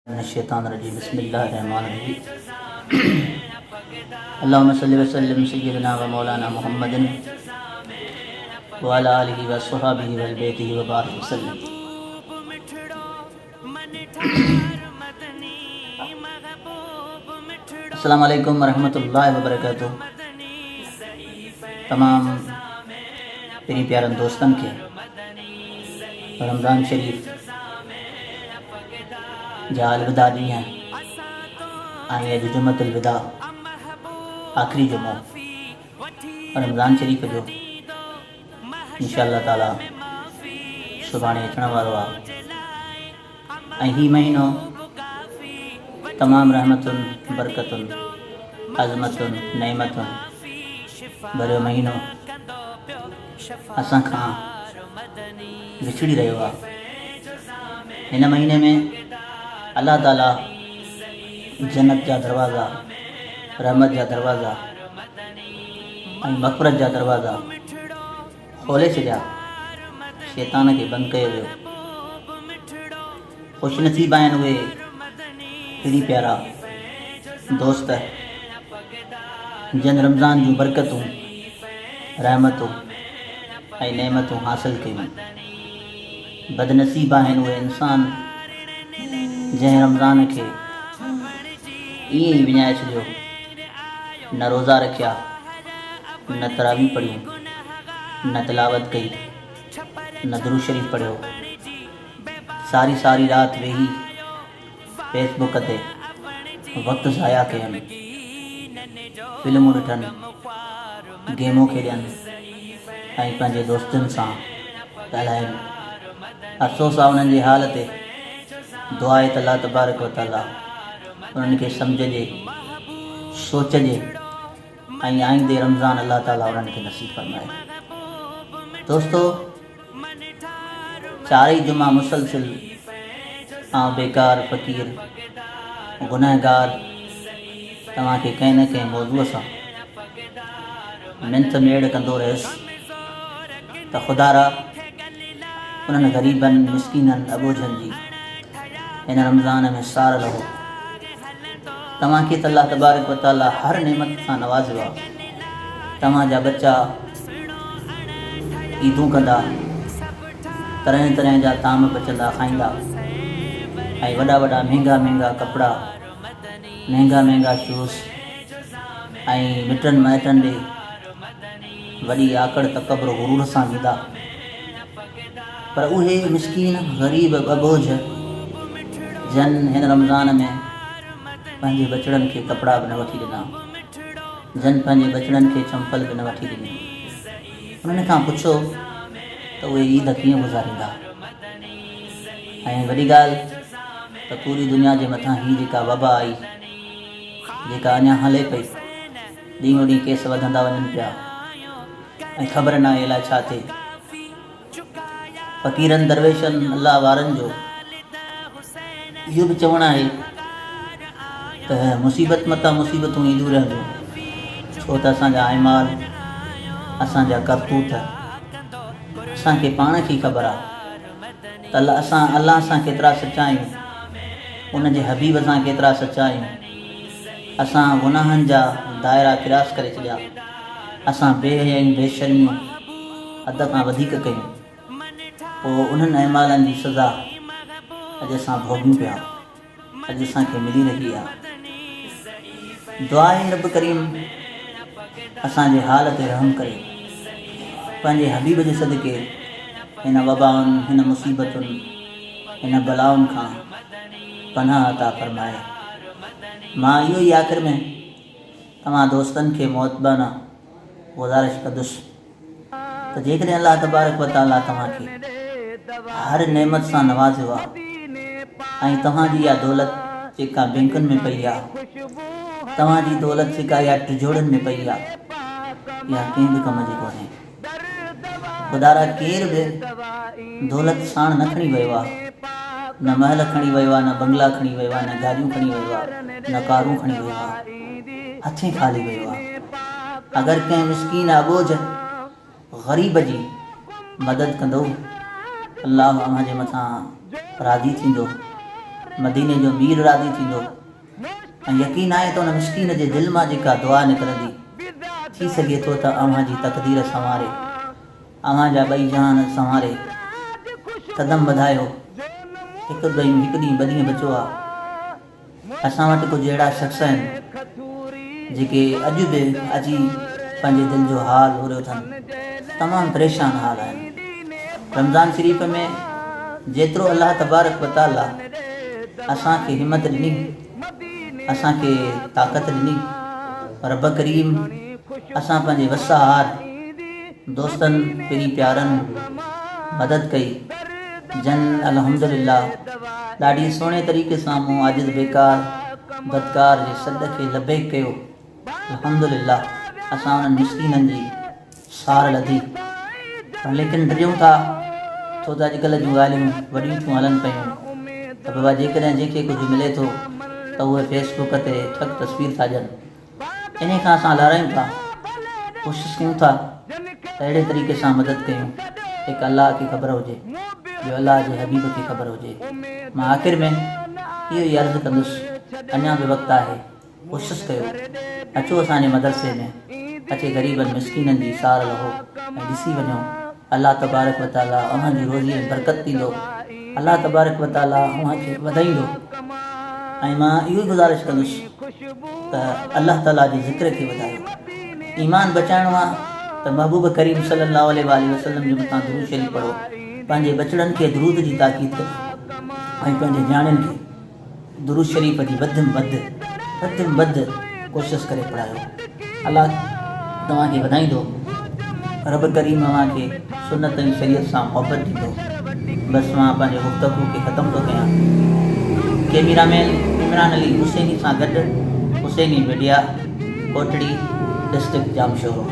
मिनश्शैतानिर्रजीम बिस्मिल्लाहिर्रहमानिर्रहीम। अल्लाहुम्मा सल्लि व सल्लिम सय्यिदना व मौलाना मुहम्मदिन व अला आलिहि व अस्हाबिहि व बैतिहि व बारिक वसल्लम। अस्सलामु अलैकुम व रहमतुल्लाहि व बरकातुहू। तमाम प्यारे प्यारन दोस्तन के रमज़ान शरीफ जा अलविदा ॾींहं ऐं अॼु जुमतुल विदा आख़िरी जुमो रमज़ान शरीफ़ जो इंशाअल्लाह ताला सुभाणे अचण वारो आहे। ऐं हीउ महीनो तमामु रहमतुनि बरकतुनि अज़मतुनि नेमतुनि भरियो महीनो असां खां विछड़ी रहियो आहे। हिन महीने में अल्लाह ताला जन्नत जा दरवाज़ा, रहमत जा दरवाज़ा ऐं मग़फ़िरत जा दरवाज़ा खोले छॾिया, शैतान खे बंदि कयो वियो। ख़ुशनसीब आहिनि उहे हेड़ी प्यारा दोस्त जन रमज़ान जूं बरकतूं, रहमतूं ऐं नेमतूं हासिल कयूं। बदनसीब आहिनि उहे इंसान जंहिं रमज़ान खे ईअं ई विञाए छॾियो, न रोज़ा रखिया, न तरावी पढ़ियूं, न तिलावत कई, न दुरूद शरीफ़ पढ़ियो। सारी सारी राति वेही फेसबुक ते वक़्तु ज़ाया कयनि, फिल्मूं ॾिठनि, गेमूं खेॾनि ऐं पंहिंजे दोस्तनि सां ॻाल्हाइनि। अफ़सोस आहे उन्हनि जे हाल ते। दुआ आहे त अल्लाह तबारक व तआला उन्हनि खे सम्झजे, सोचजे ऐं आईंदे रमज़ान अल्लाह ताला उन्हनि खे नसीब फरमाए। दोस्तो, चारई जुमा मुसलसिल आउं बेकार फ़क़ीर गुनहगार तव्हांखे कंहिं न कंहिं मौज़ूअ सां मिंथ मेड़ कंदो रहियुसि त ख़ुदारा उन्हनि ग़रीबनि, मिस्कीननि, अबोझनि जी हिन रमज़ान में सार लहो। तव्हांखे त अल्लाह तबारक व तआला हर नेमत सां नवाज़ियो आहे। तव्हांजा बच्चा ईदूं कंदा, तरह तरह जा ताम बचंदा खाईंदा ऐं वॾा वॾा महांगा महांगा कपिड़ा, महांगा महांगा शूज़ ऐं मिटनि माइटनि ॾे वॾी आकड़ तकबर गुरूर सां ॾींदा। पर उहे मिस्कीन, ग़रीब, अबोझ जन हिन रमज़ान में पंहिंजे बचड़नि खे कपिड़ा बि न वठी ॾिना, जन पंहिंजे बचड़नि खे चंपल बि न वठी ॾिनी। उन्हनि खां पुछो त उहे ईद कीअं गुज़ारींदा। ऐं वॾी ॻाल्हि त पूरी दुनिया जे मथां हीअ जेका वबा आई, जेका अञा हले पई, ॾींहों ॾींहुं केस वधंदा वञनि पिया ऐं ख़बर न आहे अलाए छा थिए। फ़क़ीरनि, दरवेशनि, अल्लाह वारनि जो इहो बि चवणु आहे त मुसीबत मथां मुसीबतूं ईंदियूं रहंदियूं, छो त असांजा अमाल, असांजा करतूत असांखे पाण खे ख़बर आहे त अल्लाह सां केतिरा सचा आहियूं, उनजे हबीब सां केतिरा सचा आहियूं। असां गुनाहनि जा दायरा क़ियास करे छॾिया, असां बेहयायूं, बेशर्मियूं हद खां वधीक कयूं। पोइ उन्हनि अमालनि जी सज़ा अॼु असां भोॻियूं पिया, अॼु असांखे मिली रही आहे। दुआ आहे रब करीम असांजे हाल ते रहम करे, पंहिंजे हबीब जे सदके हिन वबाउनि, हिन मुसीबतुनि, हिन बलाउनि खां पनाह अता फरमाए। मां इहो ई आख़िर में तव्हां दोस्तनि खे मुअद्दबाना गुज़ारिश कंदुसि त जेकॾहिं अल्लाह तबारक व तआला तव्हांखे हर नेमत सां नवाज़ियो आहे ऐं तव्हांजी इहा दौलत जेका बैंकुनि में पई आहे, तव्हांजी दौलत जेका इहा टिजोड़नि में पई आहे, इहा कंहिं बि कम जी कोन्हे। ख़ुदारा केर बि दौलत साण न खणी वियो आहे, न महल खणी वियो आहे, न बंगला खणी वियो आहे, न गाॾियूं खणी वियो आहे, न कारूं खणी वियो आहे, हथें खाली वियो आहे। अगरि कंहिं मिस्कीन, अबोझ, ग़रीब जी मदद कंदो, अल्लाह अव्हां जे मथां राज़ी थींदो मदीने जो मीर राज़ी थींदो ऐं यकीन आहे त उन मिस्कीन जे दिलि मां जेका दुआ निकिरंदी थी सघे थो त अव्हां जी तक़दीर संवारे, अव्हां जा ॿई जहान संवारे। कदम वधायो। हिकु ॾींहुं ॿ ॾींहं बचियो आहे। असां वटि कुझु अहिड़ा शख़्स आहिनि जेके अॼु बि अची पंहिंजे दिलि जो हाल ओरियो अथनि, तमामु परेशान हाल आहिनि। रमज़ान शरीफ़ में जेतिरो अलाह तबारक व तआला असांखे हिमत ॾिनी, असांखे ताक़त ॾिनी, रब करीम असां पंहिंजे वसाहार दोस्तनि पहिरीं प्यारनि मदद कई, जन अल्हम्दुलिल्लाह ॾाढी सुहिणे तरीक़े सां मूं आजिज़ बेकार बदकार जे सॾ खे लबेक कयो। अल्हम्दुलिल्लाह असां उन्हनि मिस्कीननि जी सार लधी। लेकिन ड्रियूं था छो त अॼुकल्ह जूं ॻाल्हियूं वॾियूं थियूं हलनि पियूं त बाबा जेकॾहिं जंहिंखे कुझु मिले थो त उहे फेसबुक ते ठक तस्वीर था ॾियनि। इन खां असां लारायूं था, कोशिशि कयूं था त अहिड़े तरीक़े सां मदद कयूं हिकु अलाह खे ख़बर हुजे, ॿियो अलाह जे हबीब खे ख़बर हुजे। मां आख़िर में इहो ई अर्ज़ु कंदुसि, अञा बि वक़्तु आहे, कोशिशि कयो, अचो असांजे मदरसे में, अचे ग़रीबनि मिस्कीननि जी सार लहो ऐं ॾिसी वञो। अलाह तबारक व तआला अव्हांजी रोज़ीअ में बरकत ॾींदो, अलाह तबारक व तआला अव्हांखे वधाईंदो। ऐं मां इहो ई गुज़ारिश कंदुसि त अलाह ताला जे ज़िक्र खे वधायो। ईमान बचाइणो आहे त महबूब करीम सल्लल्लाहु अलैहि वसल्लम जे मथां दुरूद शरीफ़ पढ़ो, पंहिंजे बचड़नि खे दुरूद जी ताक़ीद कयो ऐं पंहिंजे न्याणियुनि खे दुरूद शरीफ़ जी वधि में वधि कोशिशि करे पढ़ायो। अलाह तव्हांखे वधाईंदो, रब करीम अव्हांखे सुन्नत ऐं शरीयत सां मुहबत ॾींदो। बसि मां पंहिंजे गुफ़्तगू खे ख़तमु थो कयां। कैमरामैन इमरान अली हुसैनी सां गॾु हुसैनी मीडिया, कोटड़ी, डिस्ट्रिक्ट जामशोरो।